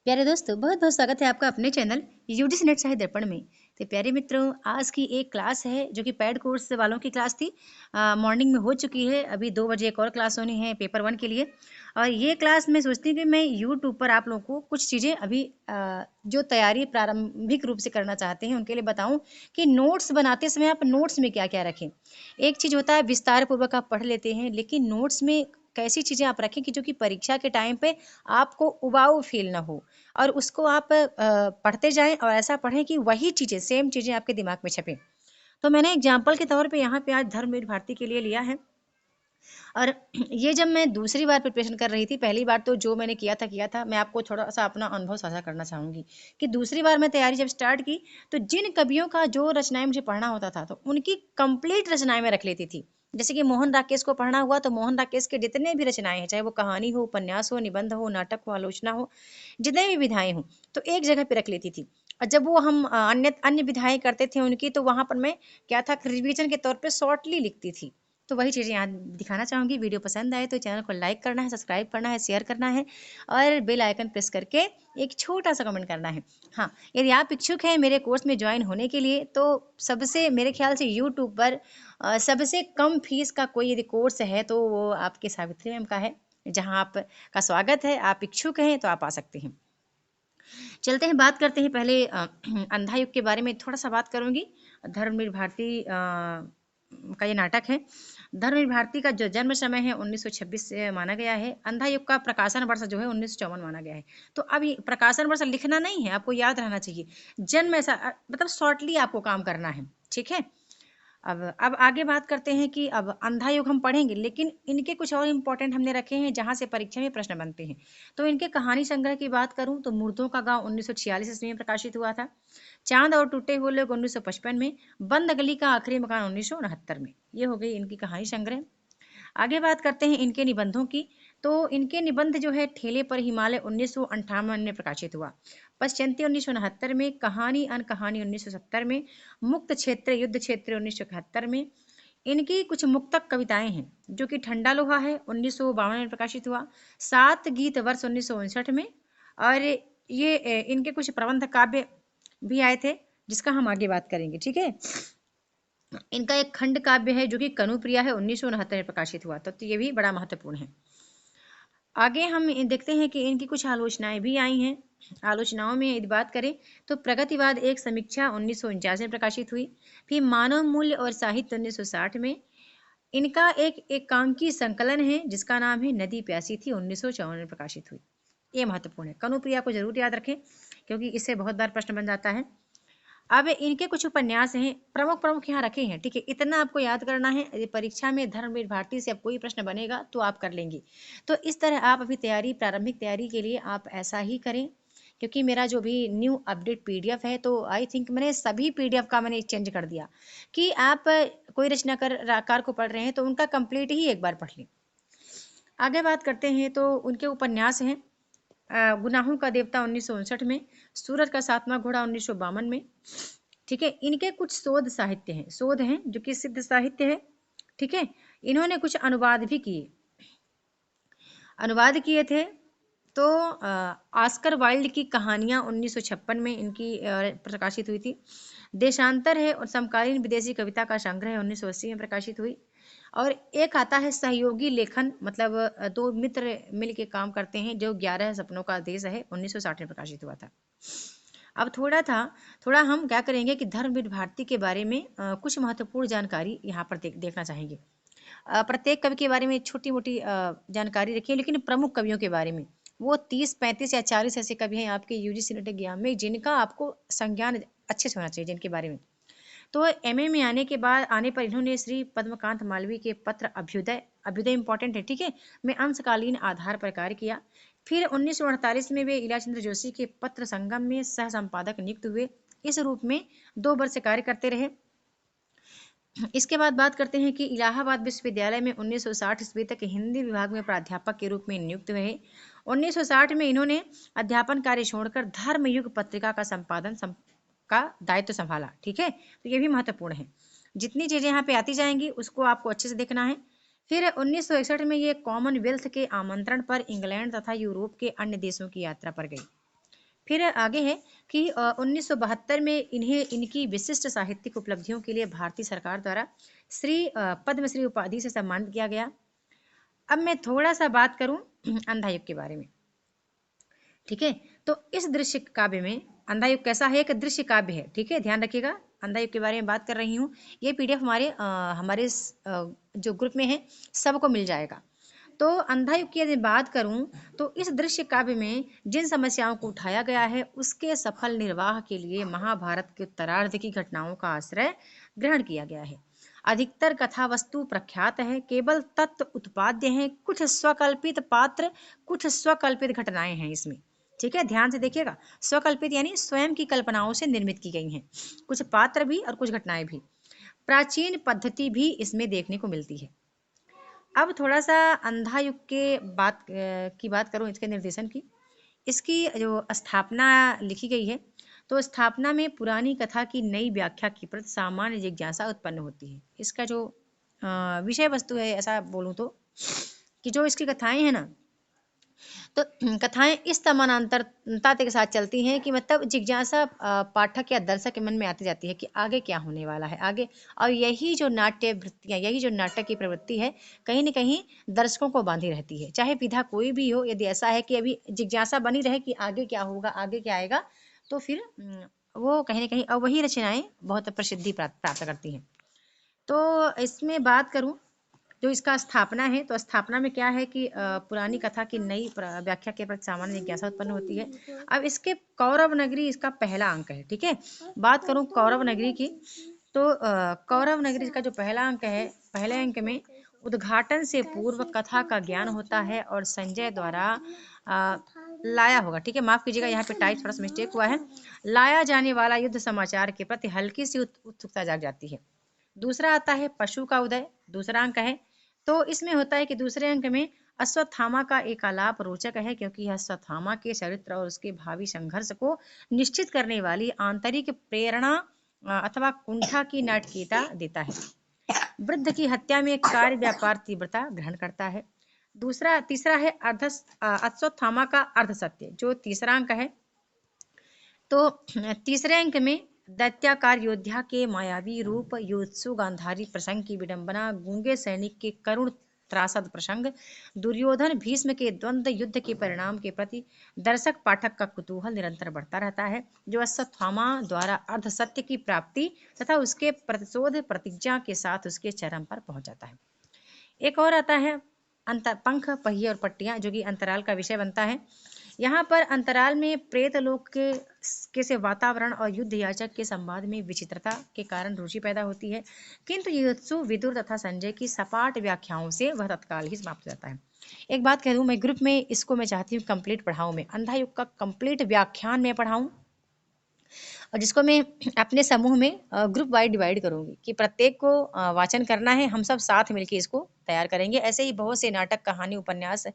प्यारे दोस्तों, बहुत बहुत स्वागत है आपका अपने चैनल यूजीसी नेट साहित्य दर्पण में। तो प्यारे मित्रों, आज की एक क्लास है जो कि पैड कोर्स वालों की क्लास थी। मॉर्निंग में हो चुकी है। अभी 2 बजे एक और क्लास होनी है पेपर 1 के लिए। और ये क्लास मैं सोचती हूँ कि मैं यूट्यूब पर आप लोगों को कुछ चीज़ें अभी जो तैयारी प्रारंभिक रूप से करना चाहते हैं उनके लिए बताऊँ कि नोट्स बनाते समय आप नोट्स में क्या क्या रखें। एक चीज़ होता है विस्तार पूर्वक आप पढ़ लेते हैं, लेकिन नोट्स में कैसी चीज़ें आप रखें कि जो कि परीक्षा के टाइम पे आपको उबाऊ फील ना हो और उसको आप पढ़ते जाएँ और ऐसा पढ़ें कि वही चीज़ें, सेम चीज़ें आपके दिमाग में छपें। तो मैंने एग्ज़ाम्पल के तौर पे यहाँ पे आज धर्मवीर भारती के लिए लिया है। और ये जब मैं दूसरी बार प्रिपरेशन कर रही थी, पहली बार तो जो मैंने किया था, मैं आपको थोड़ा-सा अपना अनुभव साझा करना चाहूँगी कि दूसरी बार मैं तैयारी जब स्टार्ट की, तो जिन कवियों का जो रचनाएँ मुझे पढ़ना होता था, तो उनकी कंप्लीट रचनाएँ मैं रख लेती थी। जैसे कि मोहन राकेश को पढ़ना हुआ, तो मोहन राकेश के जितने भी रचनाएँ हैं, चाहे वो कहानी हो, उपन्यास हो, निबंध हो, नाटक हो, आलोचना हो, जितने भी विधाएँ हों, तो एक जगह पे रख लेती थी। और जब वो हम अन्य विधाएँ करते थे उनकी, तो वहाँ पर मैं क्या था रिवीजन के तौर पे शॉर्टली लिखती थी। तो वही चीज़ें यहाँ दिखाना चाहूँगी। वीडियो पसंद आए तो चैनल को लाइक करना है, सब्सक्राइब करना है, शेयर करना है और बेल आइकन प्रेस करके एक छोटा-सा कमेंट करना है। हाँ, यदि आप इच्छुक हैं मेरे कोर्स में जॉइन होने के लिए, तो सबसे मेरे ख्याल से यूट्यूब पर सबसे कम फीस का कोई यदि कोर्स है, तो वो आपके सावित्री मैम का है, जहाँ आपका स्वागत है। आप इच्छुक हैं, तो आप आ सकते हैं। चलते हैं, बात करते हैं पहले अंधा युग के बारे में थोड़ा-सा बात करूँगी। धर्मवीर भारती का ये नाटक है। धर्मवीर भारती का जो जन्म समय है 1926 से माना गया है। अंधा युग का प्रकाशन वर्ष जो है 1954 माना गया है। तो अब ये प्रकाशन वर्ष लिखना नहीं है, आपको याद रहना चाहिए। जन्म ऐसा मतलब शॉर्टली आपको काम करना है, ठीक है? अब आगे बात करते हैं कि अब अंधा युग हम पढ़ेंगे, लेकिन इनके कुछ और इम्पोर्टेंट हमने रखे हैं जहाँ से परीक्षा में प्रश्न बनते हैं। तो इनके कहानी संग्रह की बात करूँ तो मुर्दों का गांव 1946 ईस्वी में प्रकाशित हुआ था। चांद और टूटे हुए लोग 1955 में। बंद गली का आखिरी मकान 1969 में। ये हो गई इनकी कहानी संग्रह। आगे बात करते हैं इनके निबंधों की। तो इनके निबंध जो है ठेले पर हिमालय 1958 में प्रकाशित हुआ। पश्चिंती 1969 में। कहानी अन कहानी 1970 में। मुक्त क्षेत्र युद्ध क्षेत्र 1971 में। इनकी कुछ मुक्तक कविताएं हैं जो कि ठंडा लोहा है 1952 में प्रकाशित हुआ। 7 गीत वर्ष 1959 में। और ये इनके कुछ प्रबंध काव्य भी आए थे जिसका हम आगे बात करेंगे, ठीक है। इनका एक खंड काव्य है जो कि कनुप्रिया है 1969 में प्रकाशित हुआ, तो ये भी बड़ा महत्वपूर्ण है। आगे हम देखते हैं कि इनकी कुछ आलोचनाएं भी आई हैं। आलोचनाओं में यदि बात करें तो प्रगतिवाद एक समीक्षा 1949 में प्रकाशित हुई। फिर मानव मूल्य और साहित्य 1960 में। इनका एक एकांकी संकलन है जिसका नाम है नदी प्यासी थी 1954 में प्रकाशित हुई। ये महत्वपूर्ण है, कनुप्रिया को जरूर याद रखें क्योंकि इससे बहुत बार प्रश्न बन जाता है। अब इनके कुछ उपन्यास हैं, प्रमुख प्रमुख यहाँ रखे हैं, ठीक है। इतना आपको याद करना है, यदि परीक्षा में धर्मवीर भारती से अब कोई प्रश्न बनेगा तो आप कर लेंगे। तो इस तरह आप अभी प्रारंभिक तैयारी के लिए आप ऐसा ही करें। क्योंकि मेरा जो भी न्यू अपडेट पीडीएफ है, तो आई थिंक मैंने सभी पीडीएफ का मैंने चेंज कर दिया कि आप कोई रचनाकार को पढ़ रहे हैं तो उनका कंप्लीट ही एक बार पढ़ लें। आगे बात करते हैं तो उनके उपन्यास हैं। गुनाहों का देवता 1959 में। सूरज का सातवां घोड़ा 1952 में, ठीक है। इनके कुछ शोध साहित्य हैं, शोध हैं जो कि सिद्ध साहित्य है, ठीक है। इन्होंने कुछ अनुवाद भी किए, अनुवाद किए थे। तो ऑस्कर वाइल्ड की कहानियां 1956 में इनकी प्रकाशित हुई थी। देशांतर है और समकालीन विदेशी कविता का संग्रह है 1980 में प्रकाशित हुई। और एक आता है सहयोगी लेखन, मतलब दो मित्र मिल के काम करते हैं, जो 11 सपनों का देश है 1960 में प्रकाशित हुआ था। अब थोड़ा हम क्या करेंगे कि धर्मवीर भारती के बारे में कुछ महत्वपूर्ण जानकारी यहाँ पर देखना चाहेंगे। प्रत्येक कवि के बारे में छोटी मोटी जानकारी रखिए, लेकिन प्रमुख कवियों के बारे में वो 30 35 या 40 ऐसे कवि हैं आपके यूजीसी नेट एग्जाम में जिनका आपको संज्ञान अच्छे से होना चाहिए, जिनके बारे में। तो एमए में आने पर इन्होंने श्री पद्मकांत मालवीय के पत्र अभ्युदय, अभ्युदय इंपॉर्टेंट है, ठीक है, में अंशकालीन आधार पर कार्य किया। फिर 1948 में वे इलाचंद्र जोशी के पत्र संगम में सह संपादक नियुक्त हुए। इस रूप में 2 वर्ष कार्य करते रहे। इसके बाद बात करते हैं कि इलाहाबाद विश्वविद्यालय में 1960 ईस्वी तक हिंदी विभाग में प्राध्यापक के रूप में नियुक्त हुए। 1960 में इन्होंने अध्यापन कार्य छोड़कर धर्मयुग पत्रिका का संपादन का दायित्व संभाला, ठीक है। तो ये भी महत्वपूर्ण है। जितनी चीजें यहाँ पे आती जाएंगी उसको आपको अच्छे से देखना है। फिर 1961 में ये कॉमनवेल्थ के आमंत्रण पर इंग्लैंड तथा यूरोप के अन्य देशों की यात्रा पर गई। फिर आगे है कि 1972 में इन्हें इनकी विशिष्ट साहित्यिक उपलब्धियों के लिए भारतीय सरकार द्वारा पद्मश्री उपाधि से सम्मानित किया गया। अब मैं थोड़ा सा बात करूं अंधा युग के बारे में। ठीक है, तो इस दृश्य काव्य में अंधा युग कैसा है, एक दृश्य काव्य है। ठीक है, ध्यान रखिएगा, अंधा युग के बारे में बात कर रही हूँ। ये पीडीएफ हमारे जो ग्रुप में है सबको मिल जाएगा। तो अंधा युग की यदि बात करूं तो इस दृश्य काव्य में जिन समस्याओं को उठाया गया है उसके सफल निर्वाह के लिए महाभारत के उत्तरार्ध की घटनाओं का आश्रय ग्रहण किया गया है। अधिकतर कथा वस्तु प्रख्यात है, केवल तत्व उत्पाद्य हैं, कुछ स्वकल्पित पात्र, कुछ स्वकल्पित घटनाएं हैं इसमें। ठीक है, ध्यान से देखिएगा, स्वकल्पित यानी स्वयं की कल्पनाओं से निर्मित की गई हैं, कुछ पात्र भी और कुछ घटनाएं भी। प्राचीन पद्धति भी इसमें देखने को मिलती है। अब थोड़ा सा अंधा युग की बात करूं, इसके निर्देशन की। इसकी जो स्थापना लिखी गई है, तो स्थापना में पुरानी कथा की नई व्याख्या की प्रति सामान्य जिज्ञासा उत्पन्न होती है। इसका जो विषय वस्तु है, ऐसा बोलूं तो, कि जो इसकी कथाएं हैं ना, तो कथाएं इस समानांतरता के साथ चलती हैं कि मतलब जिज्ञासा पाठक या दर्शक के मन में आती जाती है कि आगे क्या होने वाला है आगे। और यही जो नाट्य वृत्तियां, यही जो नाटक की प्रवृत्ति है, कहीं न कहीं दर्शकों को बांधी रहती है, चाहे विधा कोई भी हो। यदि ऐसा है कि अभी जिज्ञासा बनी रहे कि आगे क्या होगा, आगे क्या आएगा, तो फिर वो कहीं न कहीं, और वही रचनाएं बहुत प्रसिद्धि प्राप्त करती हैं। तो इसमें बात करूं, जो इसका स्थापना है, तो स्थापना में क्या है कि पुरानी कथा की नई व्याख्या के प्रति सामान्य जिज्ञासा उत्पन्न होती है। अब इसके कौरव नगरी इसका पहला अंक है। ठीक है, बात करूं कौरव नगरी की, तो कौरव नगरी का जो पहला अंक है, पहले अंक में उद्घाटन से पूर्व कथा का ज्ञान होता है और संजय द्वारा लाया होगा। ठीक है, माफ कीजिएगा, यहाँ पे टाइप थोड़ा सा मिस्टेक हुआ है। लाया जाने वाला युद्ध समाचार के प्रति हल्की सी उत्सुकता जाग जाती है। दूसरा आता है पशु का उदय, दूसरा अंक है। तो इसमें होता है कि दूसरे अंक में अश्वत्थामा का एक आलाप रोचक है, क्योंकि यह अश्वत्थामा के चरित्र और उसके भावी संघर्ष को निश्चित करने वाली आंतरिक प्रेरणा अथवा कुंठा की नाटकीयता देता है। वृद्ध की हत्या में कार्य व्यापार तीव्रता ग्रहण करता है। तीसरा है अश्वत्थामा का अर्ध सत्य, जो तीसरा अंक है। तो तीसरे अंक में दैत्याकार योद्धा के मायावी रूप, युत्सु गांधारी प्रसंग की विडंबना, गूंगे सैनिक के करुण त्रासद प्रसंग, दुर्योधन भीष्म के द्वंद्व युद्ध के परिणाम के प्रति दर्शक पाठक का कुतूहल निरंतर बढ़ता रहता है, जो अश्वत्थामा द्वारा अर्ध सत्य की प्राप्ति तथा उसके प्रतिशोध प्रतिज्ञा के साथ उसके चरम पर पहुंच जाता है। एक और आता है पंख, पहिए और पट्टियां, जो कि अंतराल का विषय बनता है। यहाँ पर अंतराल में प्रेत लोक के से वातावरण और युद्ध याचक के संवाद में विचित्रता के कारण रुचि पैदा होती है, किंतु युत्सु, विदुर तथा संजय की सपाट व्याख्याओं से वह तत्काल ही समाप्त हो जाता है। एक बात कह दूं, मैं ग्रुप में इसको मैं चाहती हूँ कंप्लीट पढ़ाऊं, मैं अंधा युग का कंप्लीट व्याख्यान में पढ़ाऊं, और जिसको मैं अपने समूह में ग्रुप वाइज डिवाइड करूंगी कि प्रत्येक को वाचन करना है, हम सब साथ मिलकर इसको तैयार करेंगे। ऐसे ही बहुत से नाटक, कहानी, उपन्यास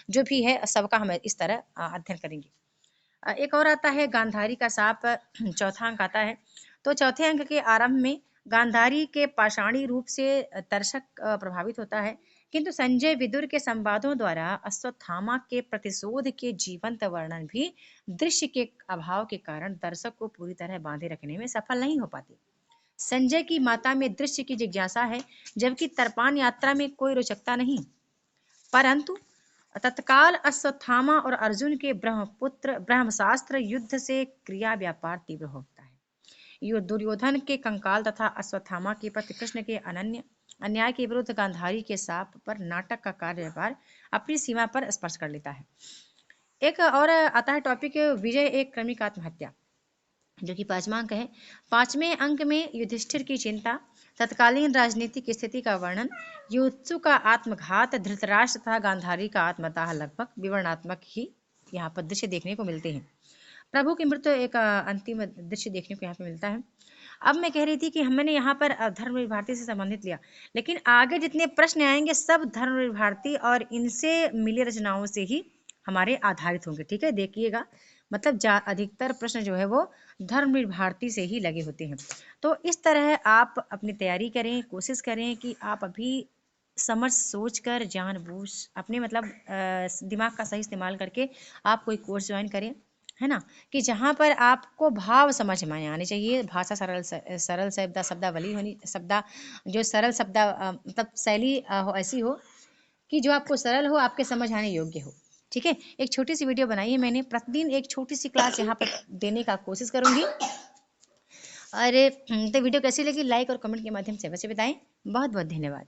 जो भी है सबका हम इस तरह अध्ययन करेंगे। एक और आता है गांधारी का साप, चौथा अंक आता है। तो चौथे अंक के आरंभ में गांधारी के पाषाणी रूप से दर्शक प्रभावित होता है, किंतु संजय विदुर के संवादों द्वारा अश्वत्थामा के प्रतिशोध के जीवंत वर्णन भी दृश्य के अभाव के कारण दर्शक को पूरी तरह बांधे रखने में सफल नहीं हो पाते। संजय की माता में दृश्य की जिज्ञासा है, जबकि तर्पान यात्रा में कोई रोचकता नहीं, परंतु तत्काल अश्वत्थामा और अर्जुन के ब्रह्मपुत्र ब्रह्मशास्त्र युद्ध से क्रिया व्यापार तीव्र होता है। यो दुर्योधन के कंकाल तथा अश्वत्थामा के प्रति कृष्ण के अनन्य अन्याय के विरुद्ध गांधारी के साप पर नाटक का कार्य व्यापार अपनी सीमा पर स्पर्श कर लेता है। एक और आता है टॉपिक, विजय एक क्रमिक आत्महत्या, जो कि पांचवा अंक है। पांचवें अंक में युधिष्ठिर की चिंता, तत्कालीन राजनीतिक स्थिति का वर्णन, युत्सु का आत्मघात, धृतराष्ट्र तथा गांधारी का आत्मदाह लगभग विवरणात्मक ही यहाँ पर दृश्य देखने को मिलते हैं। प्रभु की मृत्यु एक अंतिम दृश्य देखने को यहाँ पे मिलता है। अब मैं कह रही थी कि हमने यहाँ पर धर्मवीर भारती से संबंधित लिया, लेकिन आगे जितने प्रश्न आएंगे सब धर्मवीर भारती और इनसे मिली रचनाओं से ही हमारे आधारित होंगे। ठीक है, देखिएगा, मतलब अधिकतर प्रश्न जो है वो धर्मवीर भारती से ही लगे होते हैं। तो इस तरह आप अपनी तैयारी करें, कोशिश करें कि आप अभी समझ सोच कर जानबूझ अपने मतलब दिमाग का सही इस्तेमाल करके आप कोई कोर्स ज्वाइन करें। है ना, कि जहाँ पर आपको भाव समझ में आने चाहिए, भाषा सरल शब्दावली होनी, जो सरल मतलब शैली ऐसी हो कि जो आपको सरल हो, आपके समझ आने योग्य हो। ठीक है, एक छोटी सी वीडियो बनाई है मैंने, प्रतिदिन एक छोटी सी क्लास यहाँ पर देने का कोशिश करूंगी। और तो वीडियो कैसी लगी, लाइक और कमेंट के माध्यम से अवश्य बताएं। बहुत बहुत धन्यवाद।